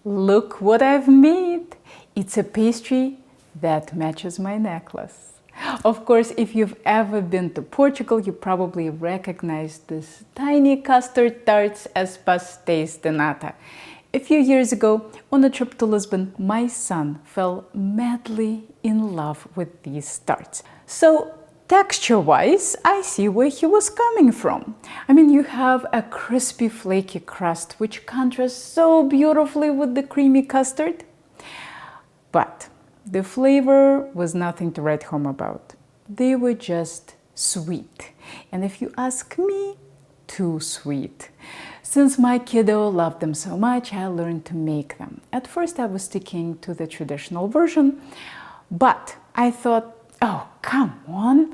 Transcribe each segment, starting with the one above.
Look what I've made! It's a pastry that matches my necklace. Of course, if you've ever been to Portugal, you probably recognize these tiny custard tarts as Pastéis de Nata. A few years ago, on a trip to Lisbon, my son fell madly in love with these tarts. So, texture-wise, I see where he was coming from. I mean, you have a crispy, flaky crust, which contrasts so beautifully with the creamy custard. But the flavor was nothing to write home about. They were just sweet. And if you ask me, too sweet. Since my kiddo loved them so much, I learned to make them. At first, I was sticking to the traditional version, but I thought, oh, come on,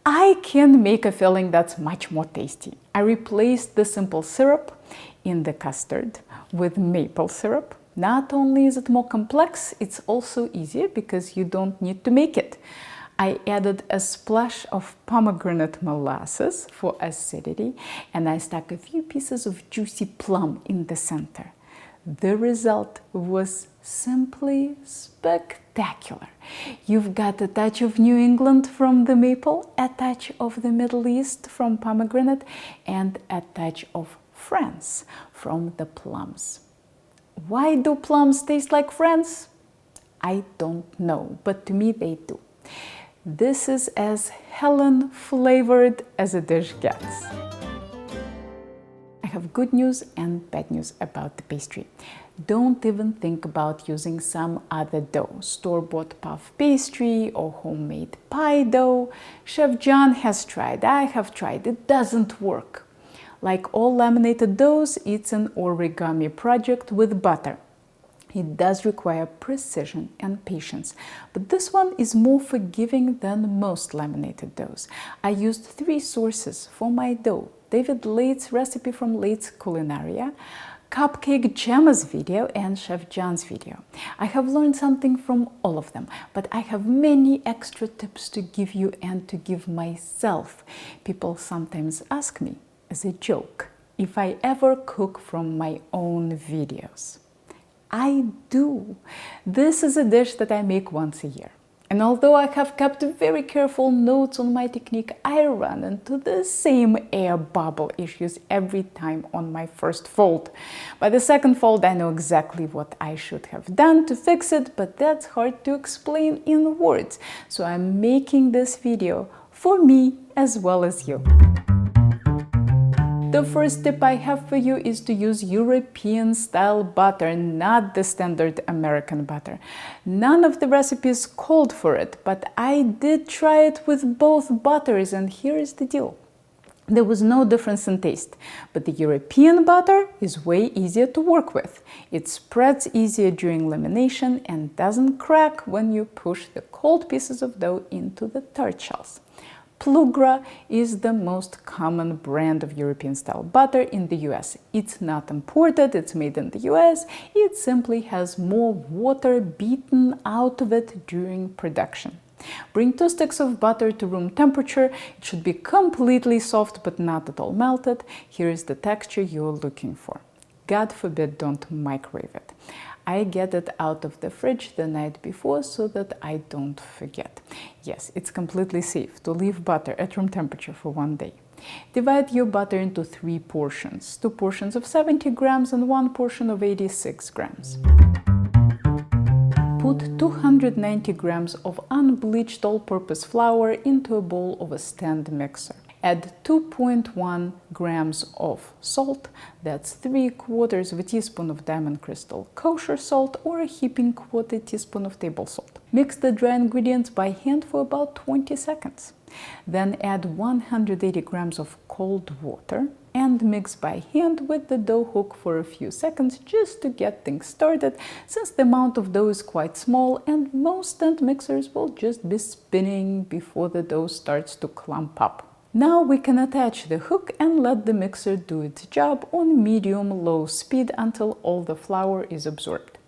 I can make a filling that's much more tasty. I replaced the simple syrup in the custard with maple syrup. Not only is it more complex, it's also easier because you don't need to make it. I added a splash of pomegranate molasses for acidity, and I stuck a few pieces of juicy plum in the center. The result was simply spectacular. You've got a touch of New England from the maple, a touch of the Middle East from pomegranate, and a touch of France from the plums. Why do plums taste like France? I don't know, but to me they do. This is as Helen flavored as a dish gets. I have good news and bad news about the pastry. Don't even think about using some other dough, store-bought puff pastry or homemade pie dough. Chef John has tried, I have tried, it doesn't work. Like all laminated doughs, it's an origami project with butter. It does require precision and patience, but this one is more forgiving than most laminated doughs. I used 3 sources for my dough: David Late's recipe from Late's Culinaria, Cupcake Gemma's video, and Chef John's video. I have learned something from all of them, but I have many extra tips to give you and to give myself. People sometimes ask me, as a joke, if I ever cook from my own videos. I do. This is a dish that I make once a year. And although I have kept very careful notes on my technique, I run into the same air bubble issues every time on my first fold. By the second fold, I know exactly what I should have done to fix it, but that's hard to explain in words. So I'm making this video for me as well as you. The first tip I have for you is to use European-style butter, not the standard American butter. None of the recipes called for it, but I did try it with both butters, and here is the deal. There was no difference in taste, but the European butter is way easier to work with. It spreads easier during lamination and doesn't crack when you push the cold pieces of dough into the tart shells. Plugra is the most common brand of European-style butter in the US. It's not imported, it's made in the US. It simply has more water beaten out of it during production. Bring 2 sticks of butter to room temperature. It should be completely soft but not at all melted. Here is the texture you're looking for. God forbid don't microwave it. I get it out of the fridge the night before so that I don't forget. Yes, it's completely safe to leave butter at room temperature for 1 day. Divide your butter into 3 portions, 2 portions of 70 grams and 1 portion of 86 grams. Put 290 grams of unbleached all-purpose flour into a bowl of a stand mixer. Add 2.1 grams of salt, that's 3/4 of a teaspoon of diamond crystal kosher salt or a heaping 1/4 teaspoon of table salt. Mix the dry ingredients by hand for about 20 seconds. Then add 180 grams of cold water and mix by hand with the dough hook for a few seconds just to get things started, since the amount of dough is quite small and most stand mixers will just be spinning before the dough starts to clump up. Now we can attach the hook and let the mixer do its job on medium-low speed until all the flour is absorbed.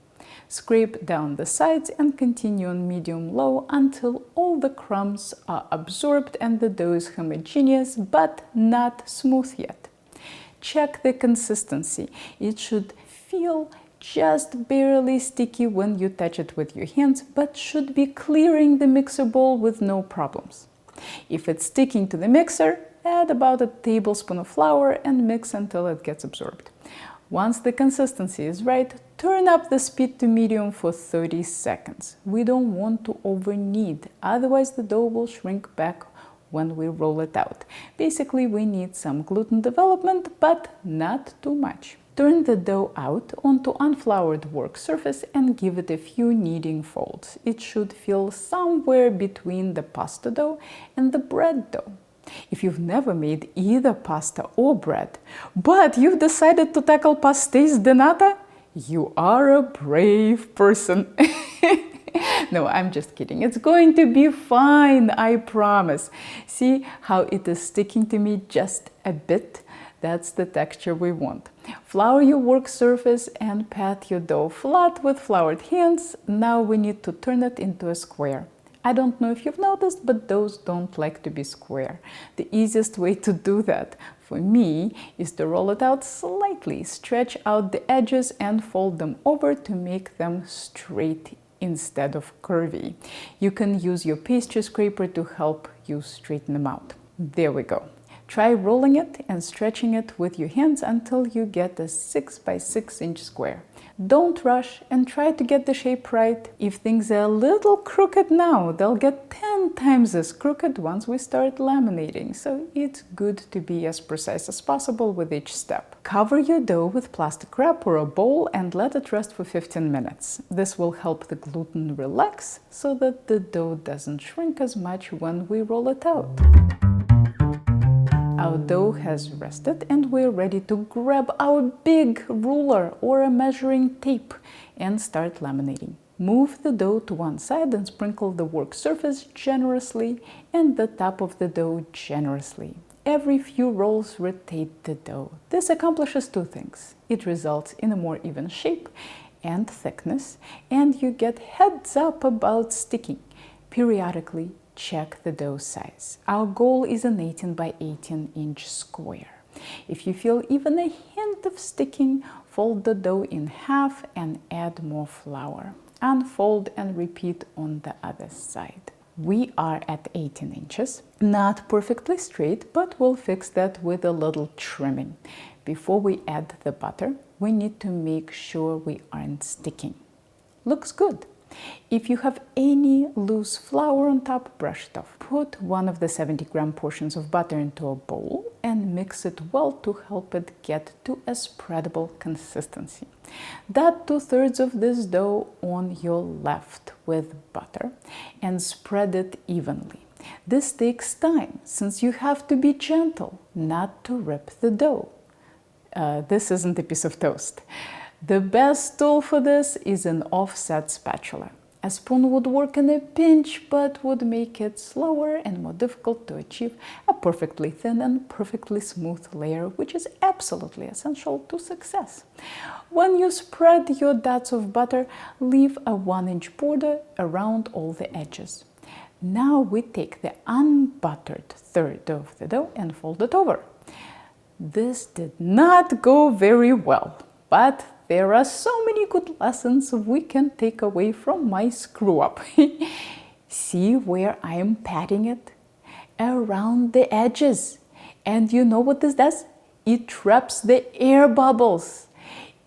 Scrape down the sides and continue on medium-low until all the crumbs are absorbed and the dough is homogeneous but not smooth yet. Check the consistency. It should feel just barely sticky when you touch it with your hands, but should be clearing the mixer bowl with no problems. If it's sticking to the mixer, add about a tablespoon of flour and mix until it gets absorbed. Once the consistency is right, turn up the speed to medium for 30 seconds. We don't want to over-knead, otherwise the dough will shrink back when we roll it out. Basically, we need some gluten development, but not too much. Turn the dough out onto unfloured work surface and give it a few kneading folds. It should feel somewhere between the pasta dough and the bread dough. If you've never made either pasta or bread, but you've decided to tackle pastéis de nata, you are a brave person. No, I'm just kidding. It's going to be fine, I promise. See how it is sticking to me just a bit? That's the texture we want. Flour your work surface and pat your dough flat with floured hands. Now we need to turn it into a square. I don't know if you've noticed, but doughs don't like to be square. The easiest way to do that, for me, is to roll it out slightly, stretch out the edges and fold them over to make them straight instead of curvy. You can use your pastry scraper to help you straighten them out. There we go. Try rolling it and stretching it with your hands until you get a 6 by 6 inch square. Don't rush and try to get the shape right. If things are a little crooked now, they'll get 10 times as crooked once we start laminating, so it's good to be as precise as possible with each step. Cover your dough with plastic wrap or a bowl and let it rest for 15 minutes. This will help the gluten relax so that the dough doesn't shrink as much when we roll it out. Our dough has rested and we're ready to grab our big ruler or a measuring tape and start laminating. Move the dough to one side and sprinkle the work surface generously and the top of the dough generously. Every few rolls rotate the dough. This accomplishes two things. It results in a more even shape and thickness, and you get heads up about sticking. Periodically, check the dough size. Our goal is an 18 by 18 inch square. If you feel even a hint of sticking, fold the dough in half and add more flour. Unfold and repeat on the other side. We are at 18 inches, not perfectly straight, but we'll fix that with a little trimming. Before we add the butter, we need to make sure we aren't sticking. Looks good. If you have any loose flour on top, brush it off. Put one of the 70-gram portions of butter into a bowl and mix it well to help it get to a spreadable consistency. Dot 2/3 of this dough on your left with butter and spread it evenly. This takes time since you have to be gentle not to rip the dough. This isn't a piece of toast. The best tool for this is an offset spatula. A spoon would work in a pinch, but would make it slower and more difficult to achieve a perfectly thin and perfectly smooth layer, which is absolutely essential to success. When you spread your dots of butter, leave a 1-inch border around all the edges. Now we take the unbuttered third of the dough and fold it over. This did not go very well, but there are so many good lessons we can take away from my screw-up. See where I am patting it? Around the edges. And you know what this does? It traps the air bubbles.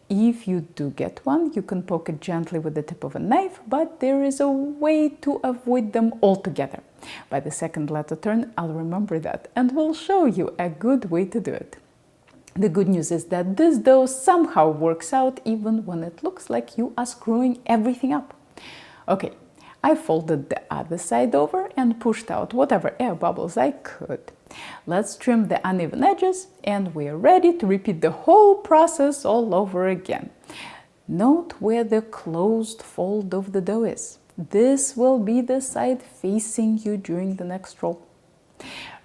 If you do get one, you can poke it gently with the tip of a knife, but there is a way to avoid them altogether. By the second letter turn, I'll remember that and will show you a good way to do it. The good news is that this dough somehow works out even when it looks like you are screwing everything up. Okay, I folded the other side over and pushed out whatever air bubbles I could. Let's trim the uneven edges and we're ready to repeat the whole process all over again. Note where the closed fold of the dough is. This will be the side facing you during the next roll.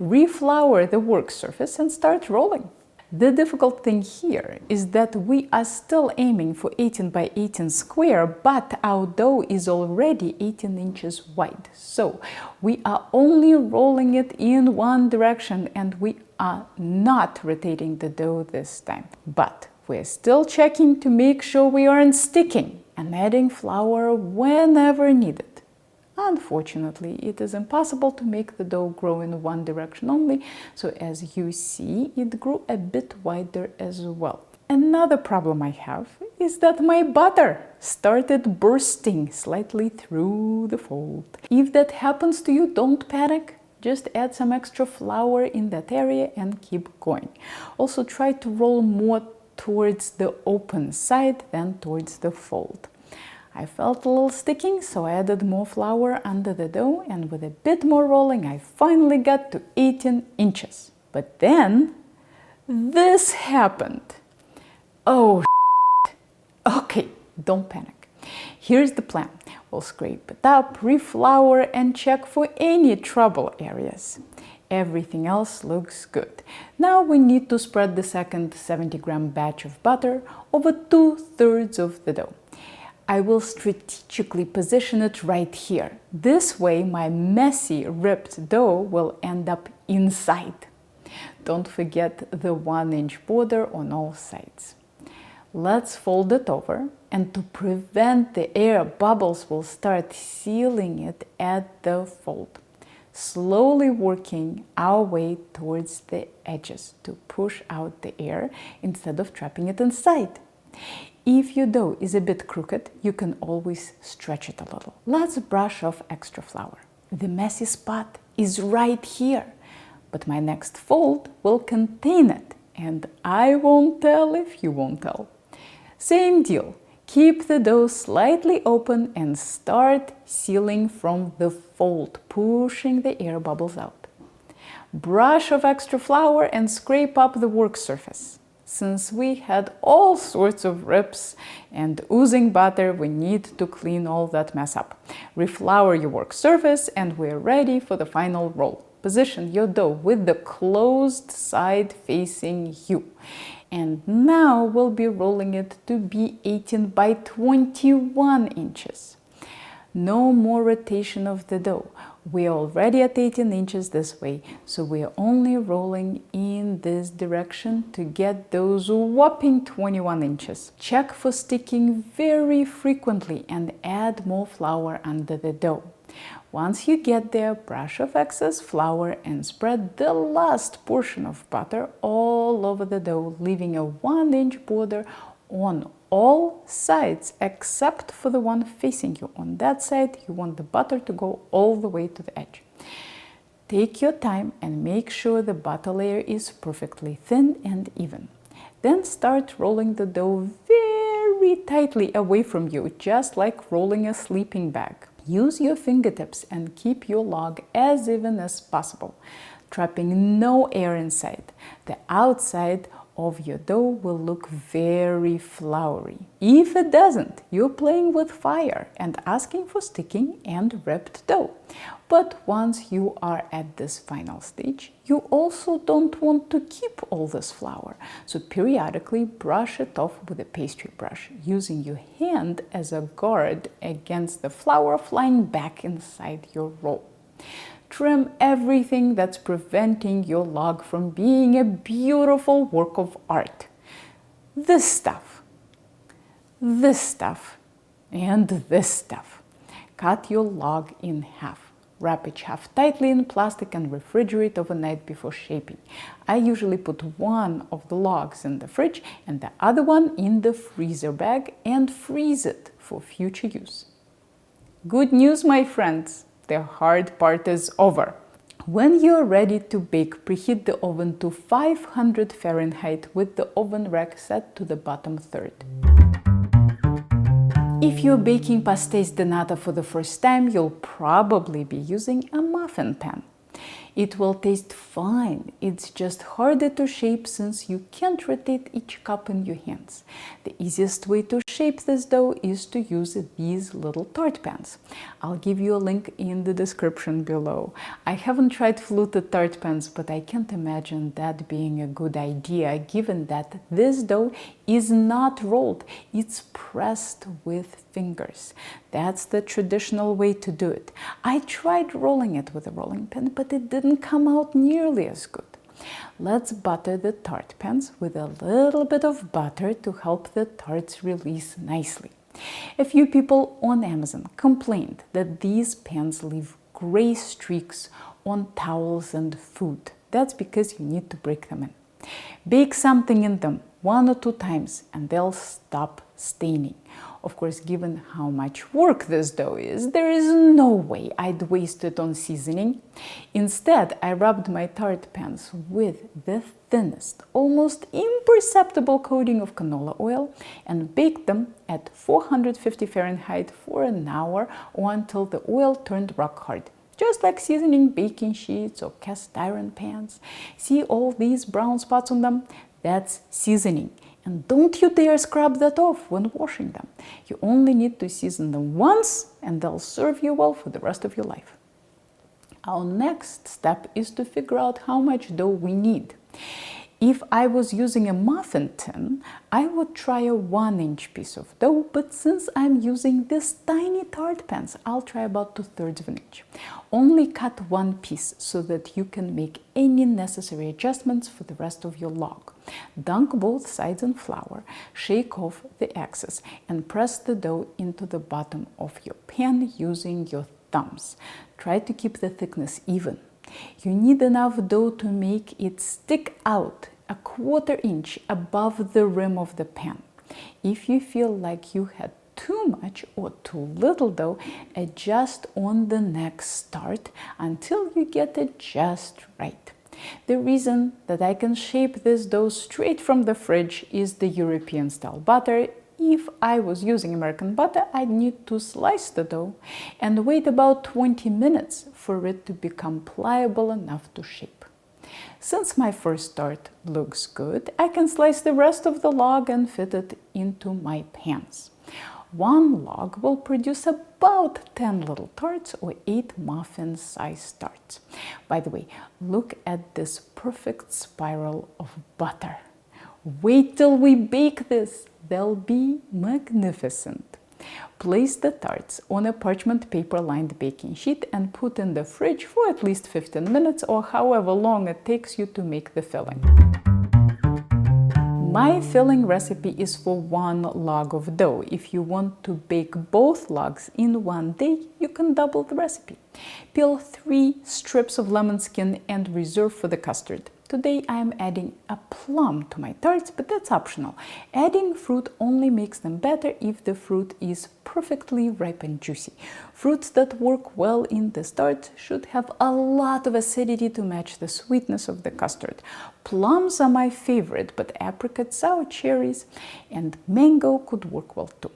Reflour the work surface and start rolling. The difficult thing here is that we are still aiming for 18 by 18 square, but our dough is already 18 inches wide. So we are only rolling it in one direction and we are not rotating the dough this time. But We're still checking to make sure we aren't sticking and adding flour whenever needed. Unfortunately, it is impossible to make the dough grow in one direction only, so as you see, it grew a bit wider as well. Another problem I have is that my butter started bursting slightly through the fold. If that happens to you, don't panic. Just add some extra flour in that area and keep going. Also, try to roll more towards the open side than towards the fold. I felt a little sticking, so I added more flour under the dough, and with a bit more rolling, I finally got to 18 inches. But then, this happened. Oh, okay, don't panic. Here's the plan. We'll scrape it up, reflour, and check for any trouble areas. Everything else looks good. Now we need to spread the second 70-gram batch of butter over 2/3 of the dough. I will strategically position it right here. This way my messy, ripped dough will end up inside. Don't forget the 1-inch border on all sides. Let's fold it over, and to prevent the air bubbles, we'll start sealing it at the fold, slowly working our way towards the edges to push out the air instead of trapping it inside. If your dough is a bit crooked, you can always stretch it a little. Let's brush off extra flour. The messy spot is right here, but my next fold will contain it, and I won't tell if you won't tell. Same deal. Keep the dough slightly open and start sealing from the fold, pushing the air bubbles out. Brush off extra flour and scrape up the work surface. Since we had all sorts of rips and oozing butter, we need to clean all that mess up. Reflour your work surface and we're ready for the final roll. Position your dough with the closed side facing you. And now we'll be rolling it to be 18 by 21 inches. No more rotation of the dough. We're already at 18 inches this way, so we're only rolling in this direction to get those whopping 21 inches. Check for sticking very frequently and add more flour under the dough. Once you get there, brush off excess flour and spread the last portion of butter all over the dough, leaving a 1-inch border on all sides except for the one facing you. On that side, you want the butter to go all the way to the edge. Take your time and make sure the butter layer is perfectly thin and even. Then start rolling the dough very tightly away from you, just like rolling a sleeping bag. Use your fingertips and keep your log as even as possible, trapping no air inside. The outside of your dough will look very floury. If it doesn't, you're playing with fire and asking for sticking and ripped dough. But once you are at this final stage, you also don't want to keep all this flour. So periodically brush it off with a pastry brush, using your hand as a guard against the flour flying back inside your roll. Trim everything that's preventing your log from being a beautiful work of art. This stuff, and this stuff. Cut your log in half. Wrap each half tightly in plastic and refrigerate overnight before shaping. I usually put one of the logs in the fridge and the other one in the freezer bag and freeze it for future use. Good news, my friends! The hard part is over. When you're ready to bake, preheat the oven to 500 Fahrenheit with the oven rack set to the bottom third. If you're baking Pastéis de Nata for the first time, you'll probably be using a muffin pan. It will taste fine, it's just harder to shape since you can't rotate each cup in your hands. The easiest way to shape this dough is to use these little tart pans. I'll give you a link in the description below. I haven't tried fluted tart pans, but I can't imagine that being a good idea given that this dough is not rolled, it's pressed with fingers. That's the traditional way to do it. I tried rolling it with a rolling pin, but it didn't come out nearly as good. Let's butter the tart pans with a little bit of butter to help the tarts release nicely. A few people on Amazon complained that these pans leave gray streaks on towels and food. That's because you need to break them in. Bake something in them 1 or 2 times and they'll stop staining. Of course, given how much work this dough is, there is no way I'd waste it on seasoning. Instead, I rubbed my tart pans with the thinnest, almost imperceptible coating of canola oil and baked them at 450 Fahrenheit for an hour or until the oil turned rock hard. Just like seasoning baking sheets or cast iron pans. See all these brown spots on them? That's seasoning. And don't you dare scrub that off when washing them. You only need to season them once and they'll serve you well for the rest of your life. Our next step is to figure out how much dough we need. If I was using a muffin tin, I would try a 1-inch piece of dough, but since I'm using these tiny tart pans, I'll try about 2/3 of an inch. Only cut one piece so that you can make any necessary adjustments for the rest of your log. Dunk both sides in flour, shake off the excess, and press the dough into the bottom of your pan using your thumbs. Try to keep the thickness even. You need enough dough to make it stick out 1/4 inch above the rim of the pan. If you feel like you had too much or too little dough, adjust on the next start until you get it just right. The reason that I can shape this dough straight from the fridge is the European style butter. If I was using American butter, I'd need to slice the dough and wait about 20 minutes for it to become pliable enough to shape. Since my first tart looks good, I can slice the rest of the log and fit it into my pans. One log will produce about 10 little tarts or 8 muffin-sized tarts. By the way, look at this perfect spiral of butter. Wait till we bake this. They'll be magnificent. Place the tarts on a parchment paper-lined baking sheet and put in the fridge for at least 15 minutes or however long it takes you to make the filling. My filling recipe is for 1 log of dough. If you want to bake both logs in one day, you can double the recipe. Peel 3 strips of lemon skin and reserve for the custard. Today I am adding a plum to my tarts, but that's optional. Adding fruit only makes them better if the fruit is perfectly ripe and juicy. Fruits that work well in this tart should have a lot of acidity to match the sweetness of the custard. Plums are my favorite, but apricots, sour cherries, and mango could work well too.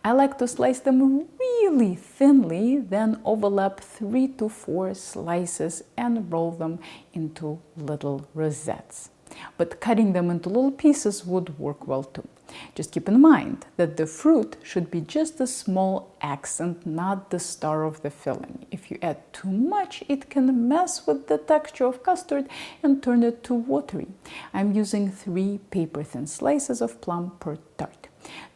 I like to slice them really thinly, then overlap 3 to 4 slices and roll them into little rosettes. But cutting them into little pieces would work well too. Just keep in mind that the fruit should be just a small accent, not the star of the filling. If you add too much, it can mess with the texture of custard and turn it too watery. I'm using 3 paper-thin slices of plum per tart.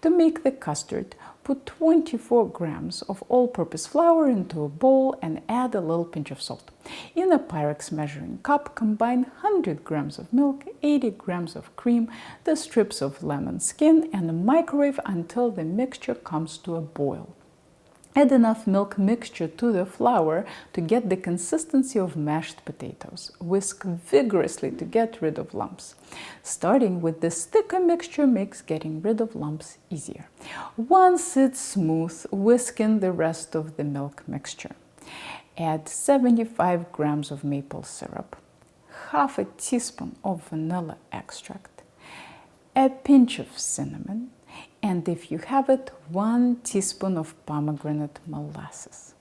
To make the custard, put 24 grams of all-purpose flour into a bowl and add a little pinch of salt. In a Pyrex measuring cup, combine 100 grams of milk, 80 grams of cream, the strips of lemon skin, and microwave until the mixture comes to a boil. Add enough milk mixture to the flour to get the consistency of mashed potatoes. Whisk vigorously to get rid of lumps. Starting with the thicker mixture makes getting rid of lumps easier. Once it's smooth, whisk in the rest of the milk mixture. Add 75 grams of maple syrup, half a teaspoon of vanilla extract, a pinch of cinnamon, and if you have it, 1 teaspoon of pomegranate molasses.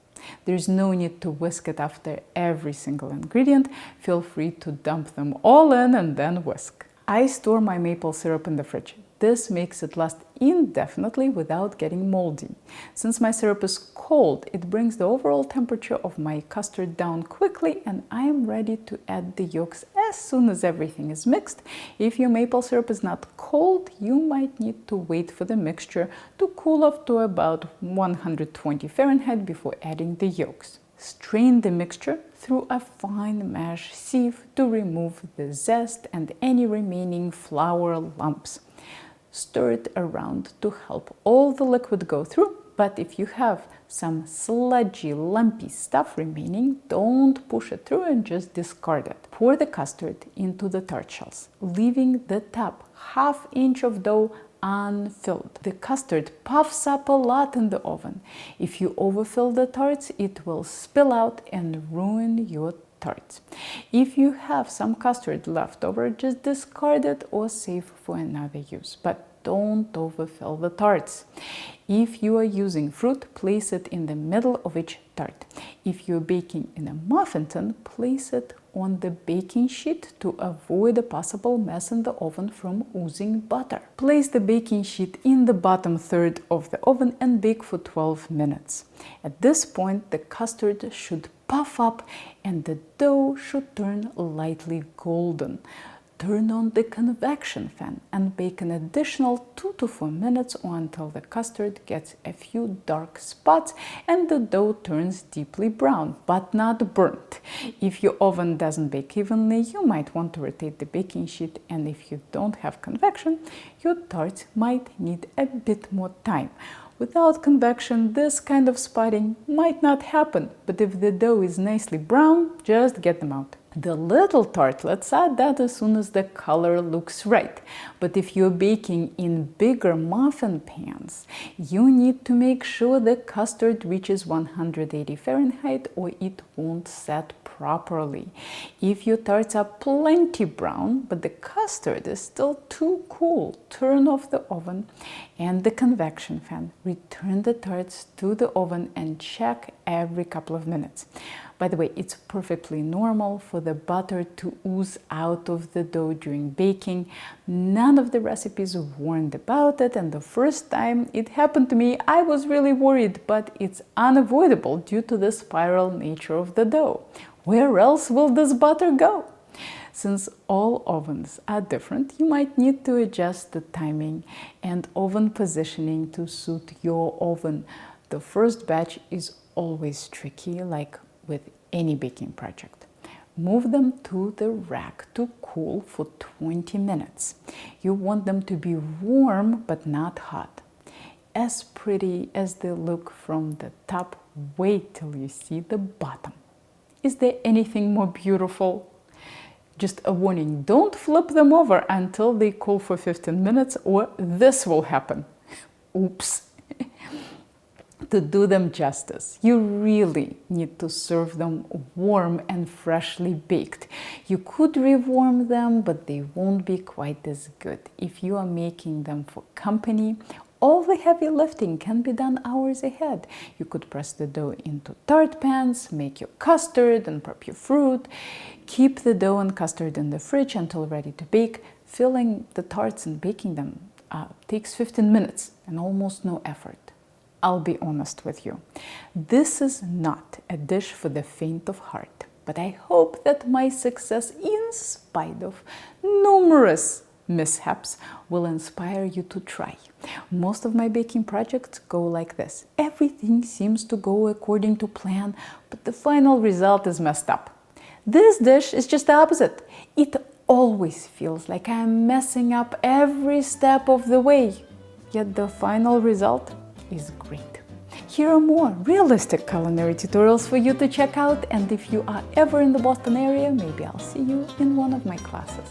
There's no need to whisk it after every single ingredient. Feel free to dump them all in and then whisk. I store my maple syrup in the fridge. This makes it last indefinitely without getting moldy. Since my syrup is cold, it brings the overall temperature of my custard down quickly, and I am ready to add the yolks as soon as everything is mixed. If your maple syrup is not cold, you might need to wait for the mixture to cool off to about 120 Fahrenheit before adding the yolks. Strain the mixture through a fine mesh sieve to remove the zest and any remaining flour lumps. Stir it around to help all the liquid go through, but if you have some sludgy, lumpy stuff remaining, don't push it through and just discard it. Pour the custard into the tart shells, leaving the top ½ inch of dough unfilled. The custard puffs up a lot in the oven. If you overfill the tarts, it will spill out and ruin your tarts. If you have some custard left over, just discard it or save for another use. But don't overfill the tarts. If you are using fruit, place it in the middle of each tart. If you're baking in a muffin tin, place it on the baking sheet to avoid a possible mess in the oven from oozing butter. Place the baking sheet in the bottom third of the oven and bake for 12 minutes. At this point, the custard should puff up and the dough should turn lightly golden. Turn on the convection fan and bake an additional 2 to 4 minutes or until the custard gets a few dark spots and the dough turns deeply brown, but not burnt. If your oven doesn't bake evenly, you might want to rotate the baking sheet, and if you don't have convection, your tarts might need a bit more time. Without convection, this kind of spotting might not happen, but if the dough is nicely brown, just get them out. The little tartlets add that as soon as the color looks right. But if you're baking in bigger muffin pans, you need to make sure the custard reaches 180 Fahrenheit or it won't set properly. If your tarts are plenty brown, but the custard is still too cool, turn off the oven and the convection fan. Return the tarts to the oven and check every couple of minutes. By the way, it's perfectly normal for the butter to ooze out of the dough during baking. None of the recipes warned about it, and the first time it happened to me, I was really worried, but it's unavoidable due to the spiral nature of the dough. Where else will this butter go? Since all ovens are different, you might need to adjust the timing and oven positioning to suit your oven. The first batch is always tricky, like with any baking project. Move them to the rack to cool for 20 minutes. You want them to be warm but not hot. As pretty as they look from the top, wait till you see the bottom. Is there anything more beautiful? Just a warning, don't flip them over until they cool for 15 minutes or this will happen. Oops. To do them justice, you really need to serve them warm and freshly baked. You could rewarm them, but they won't be quite as good. If you are making them for company, all the heavy lifting can be done hours ahead. You could press the dough into tart pans, make your custard and prep your fruit. Keep the dough and custard in the fridge until ready to bake. Filling the tarts and baking them takes 15 minutes and almost no effort. I'll be honest with you. This is not a dish for the faint of heart, but I hope that my success, in spite of numerous mishaps, will inspire you to try. Most of my baking projects go like this. Everything seems to go according to plan, but the final result is messed up. This dish is just the opposite. It always feels like I'm messing up every step of the way, yet the final result is great. Here are more realistic culinary tutorials for you to check out, and if you are ever in the Boston area, maybe I'll see you in one of my classes.